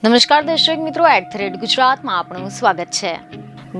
નમસ્કાર દર્શક મિત્રો, @ગુજરાતમાં આપનું સ્વાગત છે.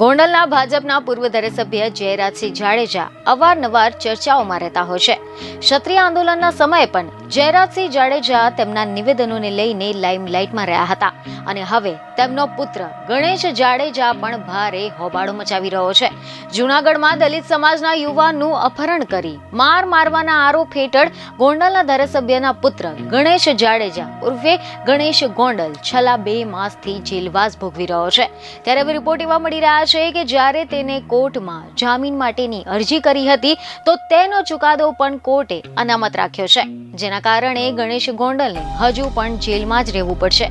ગોંડલના ભાજપના પૂર્વ ધારાસભ્ય જયરાજસિંહ જાડેજા અવારનવાર ચર્ચાઓમાં રહેતા હોય છે. ક્ષત્રિય આંદોલનના સમયે પણ જયરાજસિંહ જાડેજા તેમના નિવેદનોને લઈને લાઇમલાઇટમાં રહ્યા હતા અને હવે તેમનો પુત્ર ગણેશ જાડેજા પણ ભારે હોબાળો મચાવી રહ્યો છે. જૂનાગઢમાં દલિત સમાજના યુવાનનું અપહરણ કરી મારવાના આરોપ હેઠળ ગોંડલના ધારાસભ્યના પુત્ર ગણેશ જાડેજા ઉર્ફે ગણેશ ગોંડલ છેલ્લા 2 માસથી જેલવાસ ભોગવી રહ્યો છે. ત્યારે હવે રિપોર્ટ એવા મળી રહ્યા છે કે જ્યારે તેને કોર્ટમાં જામીન માટેની અરજી કરી હતી તો તેનો ચુકાદો પણ કોર્ટે અનામત રાખ્યો છે, જેના કારણે ગણેશ ગોંડલને હજુ પણ જેલમાં જ રહેવું પડશે.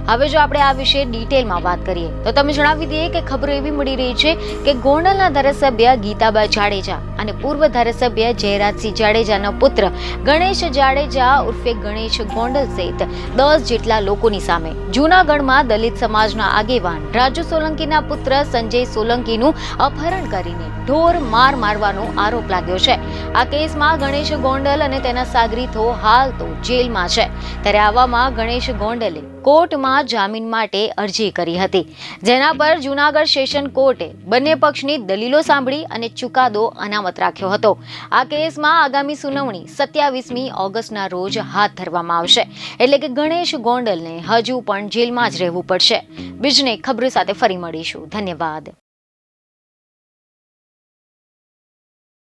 હવે જો આપણે આ વિશે ડિટેલમાં વાત કરીએ તો તમે જણાવી દઈએ કે ખબરો એવી મળી રહી છે કે ગોંડલના ધારાસભ્ય ગીતાબા જાડેજા અને પૂર્વ ધારાસભ્ય જયરાજસિંહ જાડેજાના પુત્ર ગણેશ જાડેજા ઉર્ફે ગણેશ ગોંડલ સહિત 10 જેટલા લોકોની સામે જૂનાગઢમાં દલિત સમાજના આગેવાન રાજુ સોલંકીના પુત્ર સંજય સોલંકીનું અપહરણ કરીને ઢોર મારવાનો આરોપ લાગ્યો છે. આ કેસમાં ગણેશ ગોંડલ અને તેના સાગરીતો હાલ તો જેલમાં છે. ત્યારે આવામાં ગણેશ ગોંડલે કોર્ટમાં જામીન માટે અરજી કરી હતી, જેના પર જૂનાગઢ સેશન કોર્ટે બંને પક્ષની દલીલો સાંભળી અને ચુકાદો અનામત રાખ્યો હતો. આ કેસમાં આગામી સુનાવણી 27મી ઓગસ્ટના રોજ હાથ ધરવામાં આવશે. એટલે કે ગણેશ ગોંડલને હજુ પણ જેલમાં જ રહેવું પડશે. બીજને ખબર સાથે ફરી મળીશું. ધન્યવાદ.